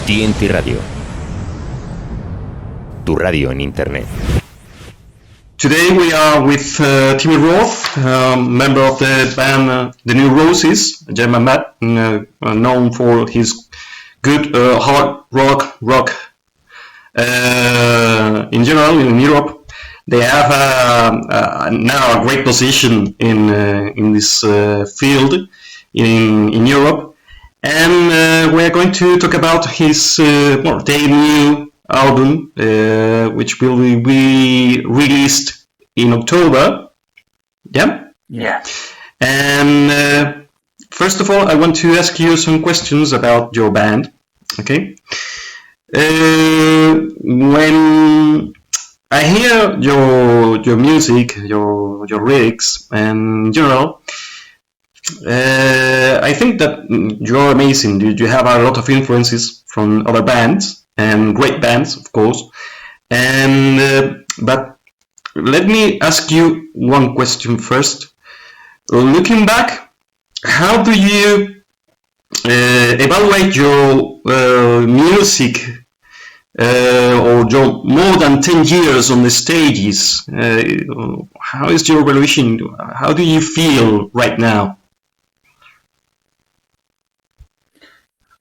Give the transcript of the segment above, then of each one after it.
TNT Radio, tu radio en internet. Today we are with Timmy Roth, member of the band The New Roses, a German band known for his good hard rock. In general, in Europe, they have now a great position in this field in Europe, and we're going to talk about his debut album, which will be released in October. Yeah. And first of all, I want to ask you some questions about your band. Okay. When I hear your music, your lyrics, and in general, I think that you're amazing. You have a lot of influences from other bands and great bands, of course. And but let me ask you one question first. Looking back, how do you evaluate your music or your more than 10 years on the stages? How is your evaluation? How do you feel right now?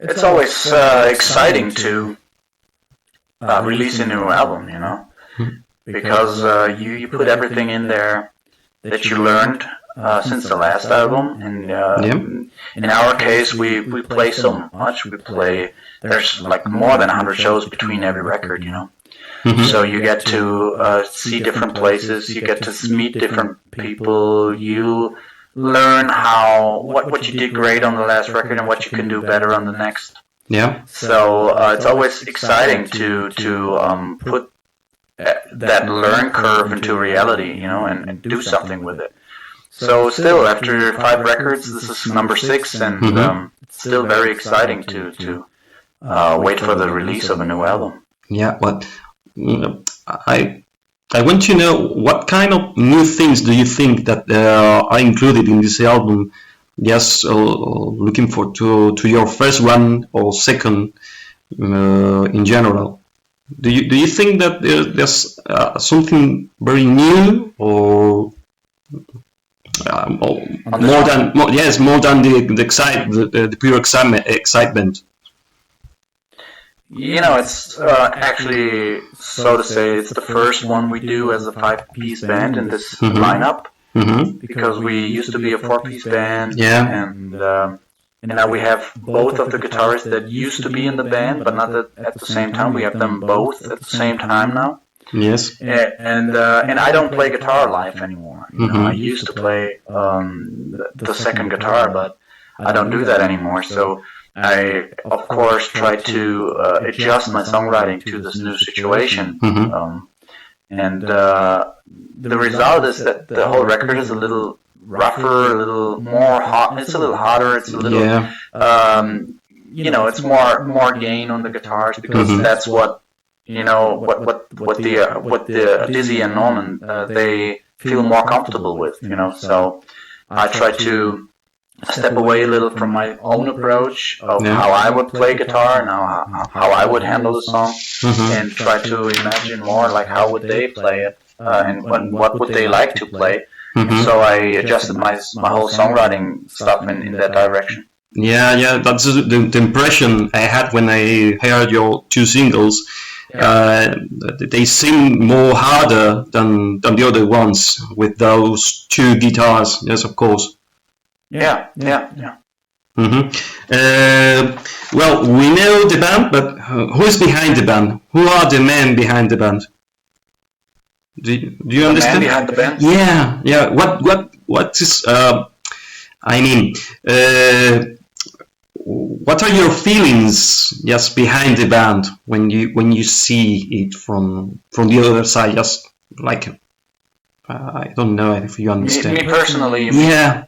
It's always exciting to release a new album, you know, because you put everything in there that you learned since the last album, and in our case, we play so much. There's like more than 100 shows between every record, you know. So you get to see different places, you get to meet different people, you learn what you did great on the last record and what you can do better on the next. Yeah. So it's always exciting to put that learn curve into reality, you know, and do something with it. So still, after 5 records, this is number 6, and it's still very exciting to wait for the release of a new album. Yeah, but I want to know what kind of new things do you think that are included in this album? Just looking to your first one or second in general. Do you think that there's something very new or more than the pure excitement? You know, it's actually, so to say, it's the first one we do as a 5-piece band in this lineup, because we used to be a 4-piece band, and now we have both of the guitarists that used to be in the band, but not at the same time. We have them both at the same time now. Yes. And I don't play guitar live anymore. You know, I used to play the second guitar, but I don't do that anymore. So I, of course, try to adjust my songwriting to this new situation. And the result is that the whole record is a little rougher, a little more hot. It's a little hotter. It's a little, you know, it's more gain on the guitars, because that's what, you know, what the Dizzy and Norman they feel more comfortable with, you know. So I try to step away a little from my own approach of how I would play guitar and how I would handle the song, and try to imagine more like how would they play it, and what would they like to play. So I adjusted my whole songwriting stuff in that direction. Yeah, that's the impression I had when I heard your 2 singles. They seem more harder than the other ones with those 2 guitars. Yes, of course. Yeah. Well, we know the band, but who is behind the band? Who are the men behind the band? Do you understand? The man behind the band? Yeah. What is? I mean, what are your feelings just behind the band when you see it from the other side? Just like, I don't know if you understand. Me personally. Yeah.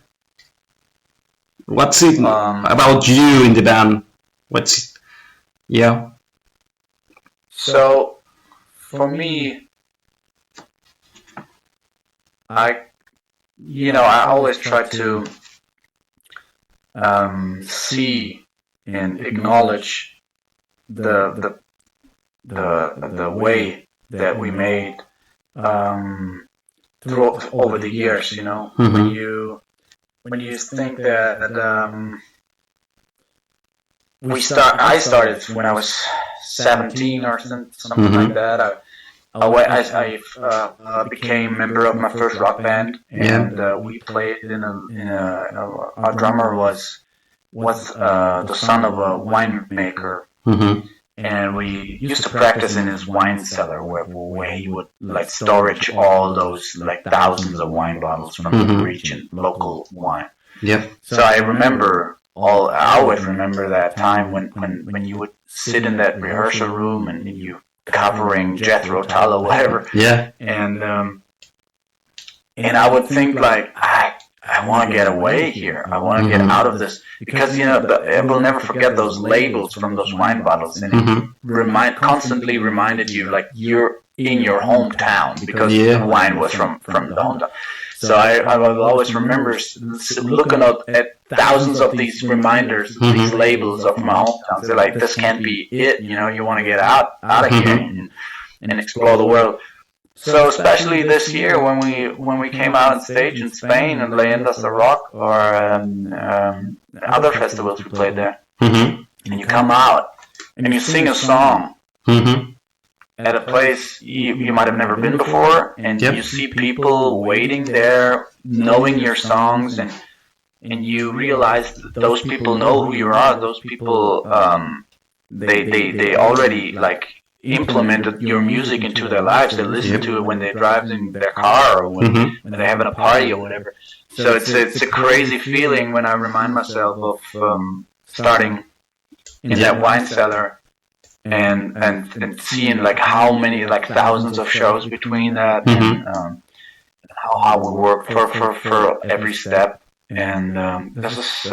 What's it about you in the band? So, for me, I always try to see and acknowledge the way that we made through over the years. You know, when you think that I started when I was 17 or something like that. I became a member of my first rock band, and we played in our drummer was the son of a winemaker, and we used to practice in his wine cellar where he would like storage all those like thousands of wine bottles from the region, local wine. Yep. So I always remember that time when you would sit in that rehearsal room and you covering Jethro Tull or whatever. Yeah. And I would think like I want to get away here. I want to get out of this because I will never forget those labels from those wine bottles, and it constantly reminded you like you're in your hometown because the wine was from the hometown. So I will always remember looking up at thousands of these reminders, these labels of my hometown. So like, this can't be it. You want to get out of here and explore the world. So especially this year when we came out on stage in Spain and Leyendas de Rock or other festivals we played there, and you come out and you sing a song. At a place you might have never been before, and you see people waiting there, knowing your songs, and you realize that those people know who you are. Those people, they already like implemented your music into their lives. They listen to it when they drive in their car or when they're having a party or whatever. So it's a crazy feeling when I remind myself of starting in that wine cellar. And seeing like how many like thousands of shows between that and how we work for every step, and this is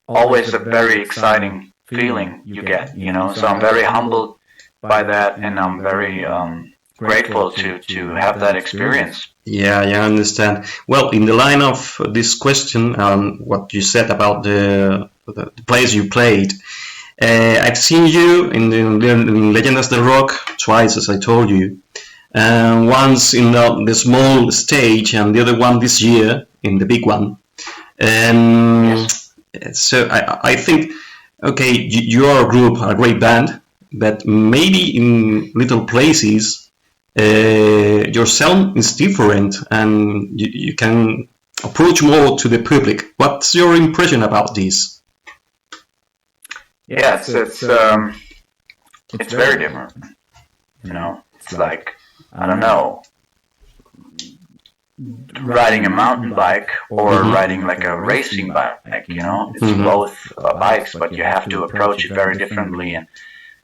always a very exciting feeling you get, so I'm very humbled by that, and I'm very grateful to have that experience. Yeah, I understand. Well, in the line of this question, what you said about the place you played, I've seen you in Leyendas del Rock twice, as I told you. Once in the small stage, and the other one this year in the big one. So I think, okay, you are a group, a great band, but maybe in little places your sound is different, and you can approach more to the public. What's your impression about this? Yeah, it's very different. It's like, I don't know, riding a mountain bike or riding like a racing bike. It's both bikes, but you have to approach it very differently,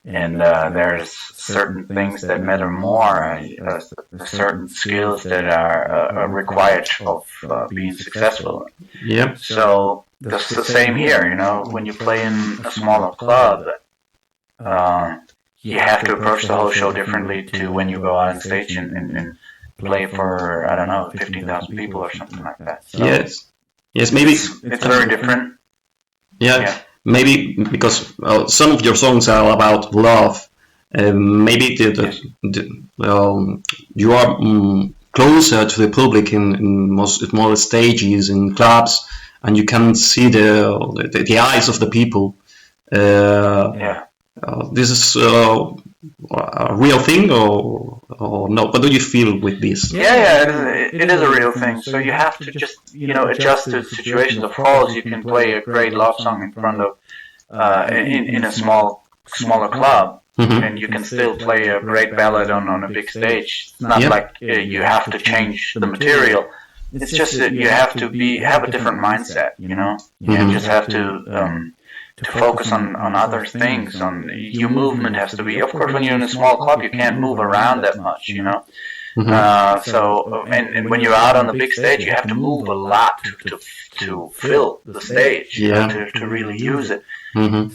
and there's certain things that matter more. Certain skills that are required of being successful. Yeah. So. That's the same here, when you play in a smaller club, you have to approach the whole show differently to when you go out on stage and play for, I don't know, 15,000 people or something like that. So yes, maybe it's very different. Yeah, maybe because some of your songs are about love. Maybe you are closer to the public in most smaller stages, in clubs. And you can see the eyes of the people. This is a real thing, or no? What do you feel with this? Yeah, it is a real thing. So you have to just adjust to situations. Of course, you can play a great love song in front of in a smaller club, and you can still play a great ballad on a big stage. It's not like you have to change the material. It's just that you have to have a different mindset, You just have to focus on other things. Your movement has to be. Of course, when you're in a small club, you can't move around that much, So when you're out on the big stage, you have to move a lot to fill the stage, to really use it.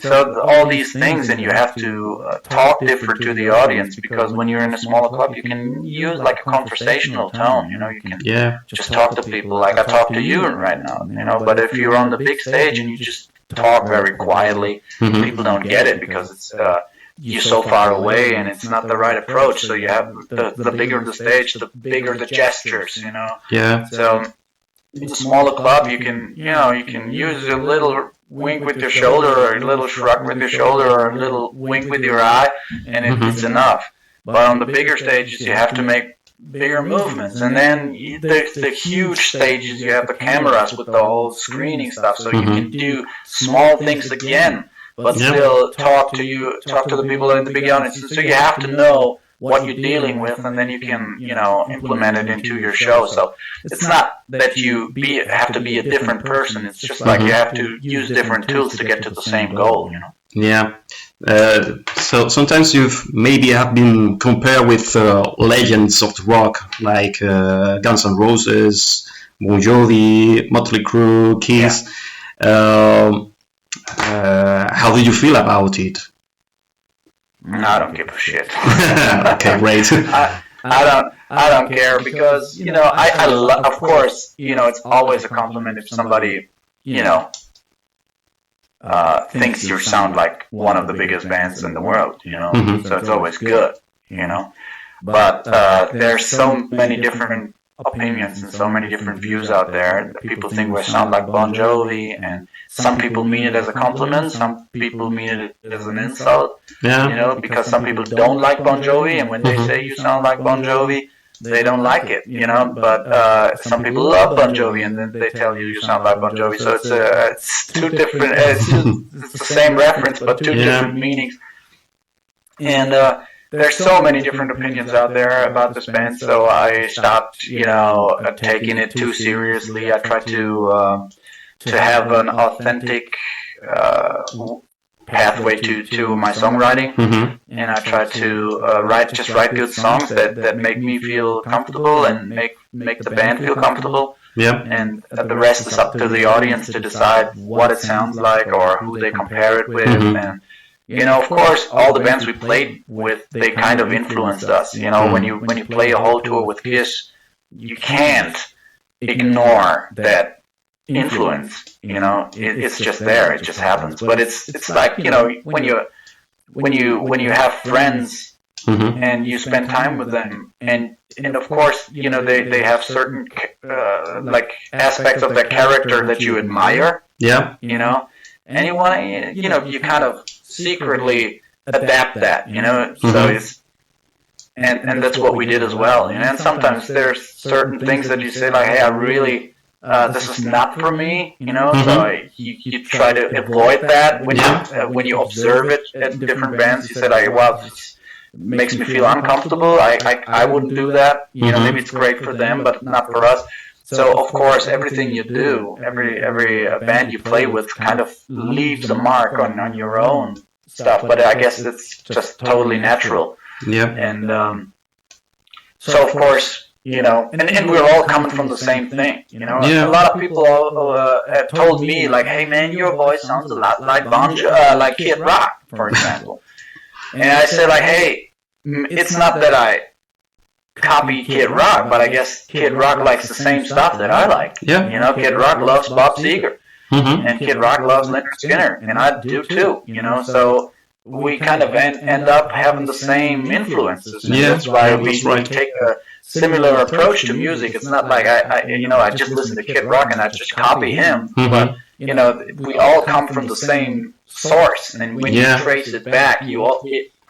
So all these things, and you have to talk different to the audience, because when you're in a smaller club, you can use like a conversational tone. You can just talk to people like I talk to you right now. But if you're on the big stage and you just talk very quietly. People don't get it because it's you're so far away, and it's not the right approach. So you have the bigger the stage, the bigger the gestures, you know. Yeah. So in a smaller club, you can use a little wink with your shoulder, or a little shrug with your shoulder, or a little wink with your eye, and it's enough. But on the bigger stages, you have to make bigger movements, and then the huge stages, you have the cameras with the whole screening stuff, so you can do small things again, but still talk to the people in the big audience. So you have to know what you're dealing with, and then you can implement it into your show. So it's not that you have to be a different person. It's just like you have to use different tools to get to the same goal. Yeah. So sometimes you've maybe have been compared with legends of the rock, like Guns N' Roses, Bon Jovi, Motley Crue, Kiss. Yeah. How do you feel about it? I don't give a shit. Okay, great. I don't care, because of course it's always a compliment if somebody thinks you sound like one of the biggest bands in the world, so it's always good, but there's so many different opinions and so many different views out there. People think we sound like Bon Jovi, and some people mean it as a compliment, some people mean it as an insult, because some people don't like Bon Jovi, and when they say you sound like Bon Jovi, they don't like it, but some people love Bon Jovi, and then they tell you sound like Bon Jovi. So it's two different, it's the same reference, but two different meanings. And there's so many different opinions out there about this band, so I stopped, taking it too seriously. I try to have an authentic pathway to my songwriting, and I try to write good songs that make me feel comfortable and make the band feel comfortable. Yeah. And the rest is up to the audience to decide what it sounds like or who they compare it with. And of course, all the bands we played with, they kind of influenced us. When you play a whole tour with Kiss, you can't ignore that influence. It's just there. It just happens. But it's like when you have friends and you spend time with them, and of course they have certain like aspects of their character that you admire. Yeah. And you want to you kind of secretly adapt that, so it's and that's what we did as well. And sometimes there's certain things that you say like, hey, I really this is not for me, so you try to avoid that when you observe it at different bands. You say like, well, this makes me feel uncomfortable, I wouldn't do that, maybe it's great for them but not for us. So of course, everything you do, every band you play with, kind of leaves a mark on your own stuff. But I guess it's just totally natural. Yeah. And so of course, and we're all coming from the same thing. A lot of people have told me like, "Hey man, your voice sounds a lot like like Kid Rock, for example." And I said like, "Hey, it's not that I copy Kid Rock, but I guess Kid Rock likes the same stuff that I like." Yeah. Kid Rock loves Bob Seger, and Kid Rock loves Leonard Skinner, and I do too. So we kind of end up having the same influences. And that's why we take a similar approach to music. It's not like I just listen to Kid Rock and I just copy him, but we all come from the same source, and when you trace it back,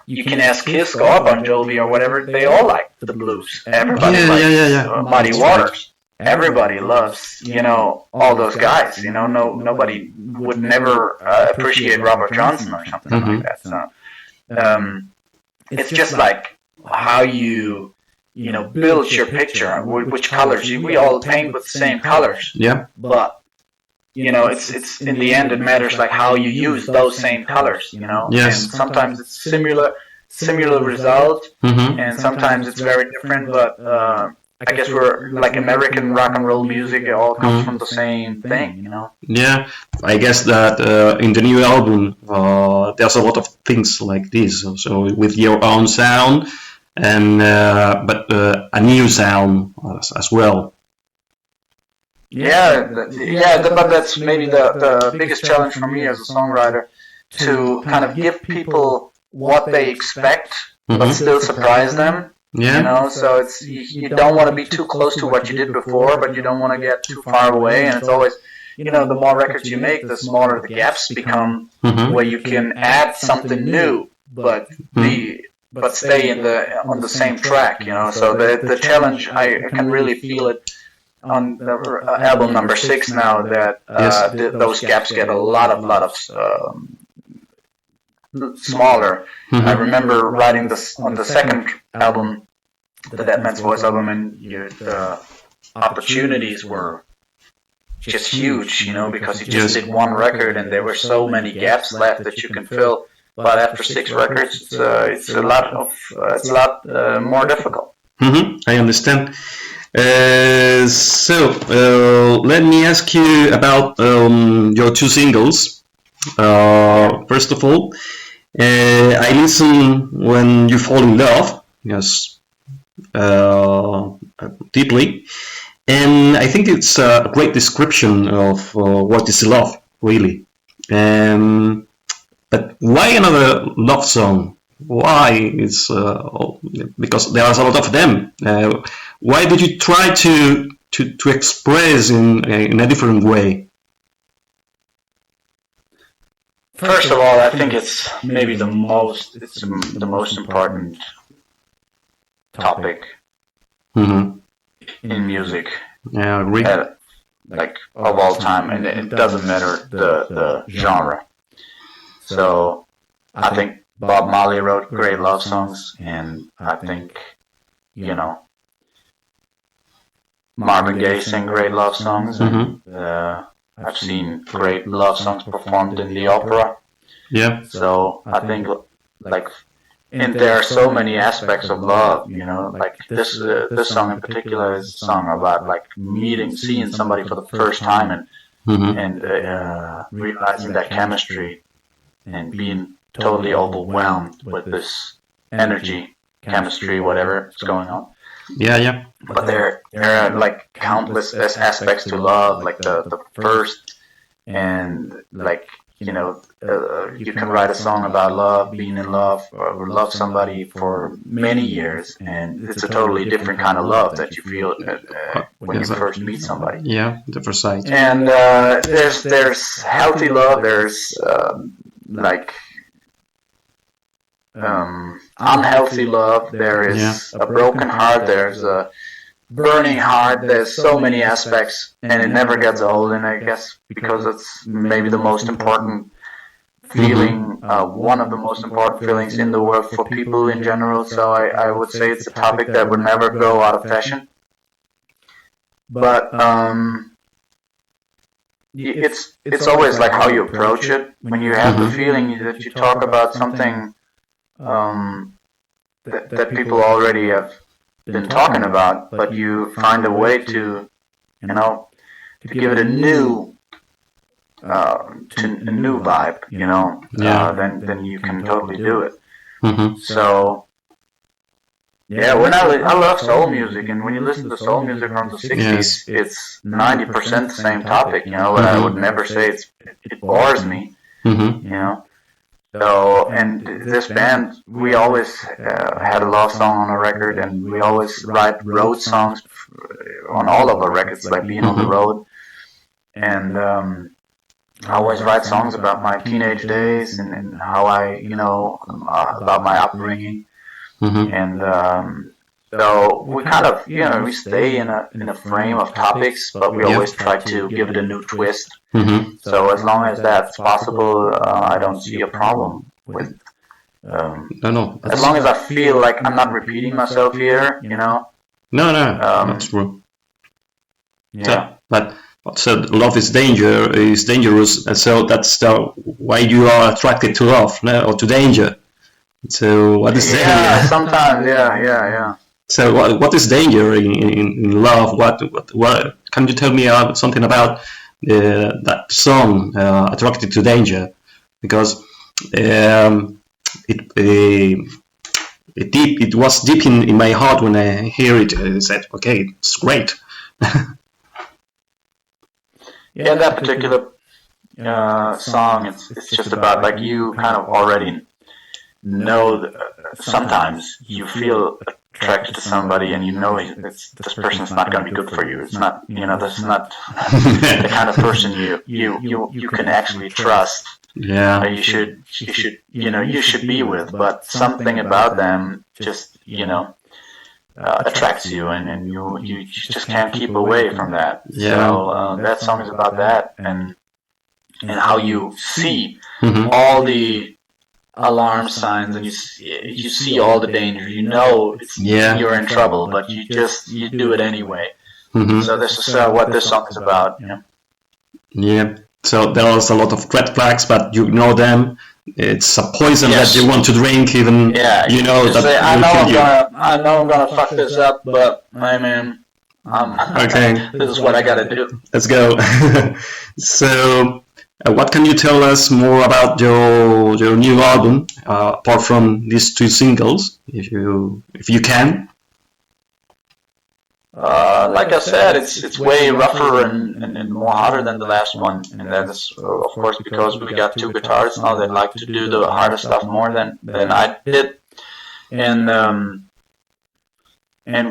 you can ask Kiss or Bon Jovi or whatever, they all like the blues. Everybody likes Muddy Waters. Everybody loves, all those guys. Nobody would never appreciate Robert Johnson or something like that. So it's just like how you, build your picture, which colors. We all paint with the same colors. Yeah. But it's in the end, it matters like how you use those same colors, Yes. And sometimes it's similar result, and sometimes it's very different, but I guess we're like American rock and roll music, it all comes from the same thing, Yeah, I guess that in the new album, there's a lot of things like this, so with your own sound, and but a new sound as well. But that's maybe the biggest challenge for me as a songwriter, to kind of give people what they expect, but still surprise them. Yeah. You know, so it's you don't want to be too close to what you did before, but you don't want to get too far away. And it's always, you know, the more records you make, the smaller the gaps become, where you can add something new, but stay on the same track. You know, so the challenge, I can really feel it on the album number 6 now, that those gaps get a lot of smaller. I remember writing this on the second album, the Dead Man's Voice album, and the opportunities were just huge, you know, because you just did one record and there were so many gaps left that you can fill. But after 6 records, it's a lot more difficult. I understand. So let me ask you about your 2 singles. First of all, I listen When You Fall in Love, yes, deeply, and I think it's a great description of what is love, really. But why another love song? Why? It's because there are a lot of them. Why did you try to express in a different way? First of all, I think it's maybe the most important topic in music. Yeah, I agree. Like of all time, and it doesn't matter the genre. So I think Bob Marley wrote great love songs, and I think, you know, Marvin Gaye sang great love songs, and I've seen great love songs performed in the opera. Yeah. So I think, like, and there are so many aspects of love, you know, like this song in particular is a song about like seeing somebody for the first time, and realizing that chemistry and being totally overwhelmed with this energy, chemistry, whatever is going on. Yeah. But there are like countless aspects to love, like the first, and like, you know, you can write a song about love, being in love, or love somebody for many years, and it's a totally different kind of love that you feel when you first meet somebody. Yeah, the first sight. And there's healthy love, there's like unhealthy love, there is a broken heart, there's a burning heart, there's so many aspects, and it never gets old. And I guess because it's maybe the most important feeling, one of the most important feelings in the world for people in general, so I would say it's a topic that would never go out of fashion. But it's always like how you approach it. When you have the feeling that you talk about something that people already have been talking about, but you find a way to, you know, to give it a new vibe, you know, then you can totally do it. So yeah, when I love soul music, and when you listen to soul music from the 60s, it's 90% the same topic, you know, but I would never say it bores me, you know. So, and this band, we always had a love song on a record, and we always write road songs on all of our records, like being on the road. And I always write songs about my teenage days and how I, you know, about my upbringing. And so we kind of, you know, we stay in a frame of topics, but we always try to give it a new twist. So as long as that's possible, I don't see a problem with. No. As long as I feel like I'm not repeating myself here, you know. No, that's true. Yeah. But love is dangerous, and so that's why you are attracted to love, no, or to danger. So what is danger? Yeah, sometimes, yeah. So what is danger in love? What can you tell me something about that song, Attracted to Danger? Because it was deep in my heart when I hear it. I said, okay, it's great. Yeah, that particular song, it's just about like you kind of already know that sometimes you feel attracted to somebody and you know this person's not going to be good for you. It's not, this is not the kind of person you can actually trust. Yeah. You should be with, but something about them just, attracts you, and you just can't keep away from that. Yeah. So that song is about that, and how you see Mm-hmm. all the alarm signs, and you see all the danger. You're in trouble, but you do it anyway. Mm-hmm. So this is what this song is about. Yeah. So there's a lot of red flags, but you know them. It's a poison that you want to drink, even that I know I'm gonna fuck this up, but I mean, okay. This is what I gotta do. Let's go. So, what can you tell us more about your new album, apart from these 2 singles, if you can? Like I said, it's way rougher and more harder than the last one, and that's of course because we got 2 guitarists now that like to do the harder stuff more than I did, and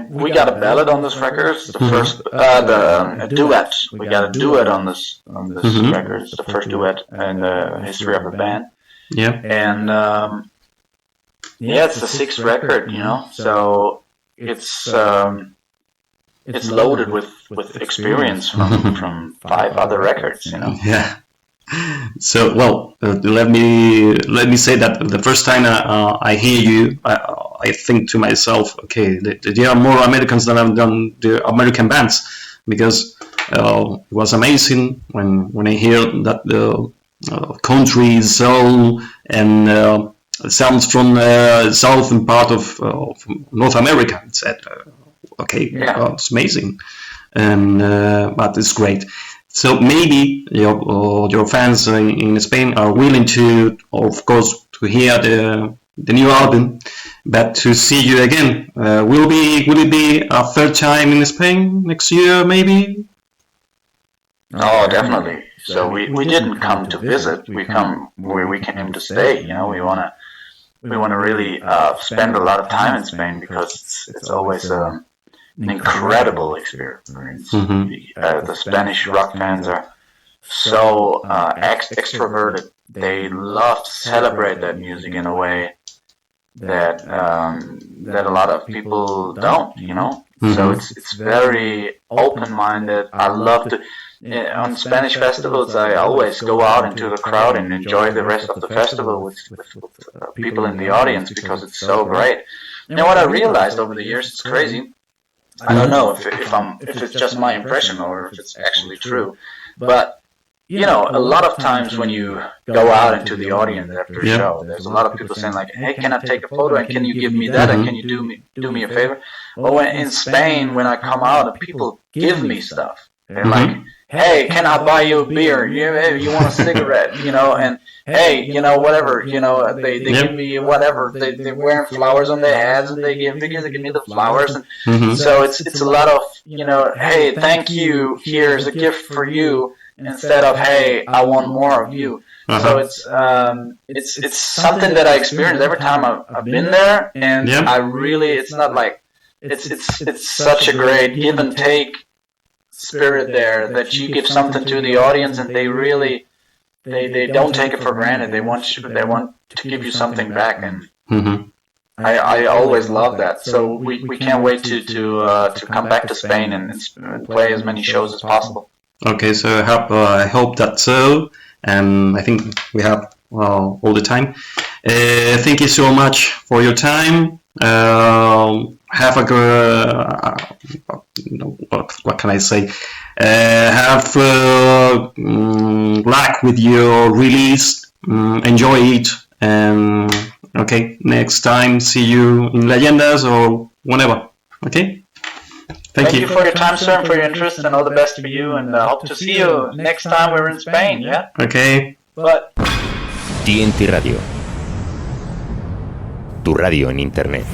we got a ballad on this record. It's the first a duet. We got a duet on this record. It's the first duet in the history of the band. Yeah. And it's the 6th record, so it's loaded with experience from 5 other records, Yeah. So, well, let me say that the first time I hear you, I think to myself, okay, there are more Americans than I've done the American bands, because it was amazing when I hear that the country, soul, and sounds from southern part of North America. It's okay, it's amazing, and but it's great. So maybe your fans in Spain are willing to, of course, to hear the new album, but to see you again. Will it be a third time in Spain next year, maybe? Oh, definitely. So we didn't come to visit. We came to stay. We wanna really spend a lot of time in Spain, because it's always an incredible experience. Mm-hmm. The Spanish rock fans are so extroverted. They love to celebrate that music in a way that a lot of people don't. Mm-hmm. So it's very open-minded. I love to. On Spanish festivals, I always go out into the crowd and enjoy the rest of the festival with people in the audience, because it's so great. What I realized over the years, it's crazy. I don't know if it's just my impression or if it's actually true, but a lot of times when you go out into the audience after a show, there's a lot of people saying like, "Hey, can I take a photo? And can you give me that? And can you do me a favor?" Well, in Spain, when I come out, people give me stuff. They're like, "Hey, can I buy you a beer? You want a cigarette? And hey, whatever. They give me whatever. They're wearing flowers on their heads, and they give me the flowers. And so it's a lot of hey, thank you. Here's a gift for you. Instead of hey, I want more of you." So it's something that I experience every time I've been there, and I really, it's not like it's such a great give and take spirit there, that you give something to the audience and they really they don't take it for granted. They want to give you something back, and I always love that. So we can't wait to come back to Spain and play as many shows as possible. Okay, so I hope that so, and I think we have all the time. Thank you so much for your time. Have a good, what can I say? Have luck with your release. Enjoy it, and okay, next time see you in Leyendas or whenever. Okay. Thank you for your time, sir, and for your interest, and all the best for you, and hope to see you next time we're in Spain, yeah? Okay. But TNT Radio. Tu radio en Internet.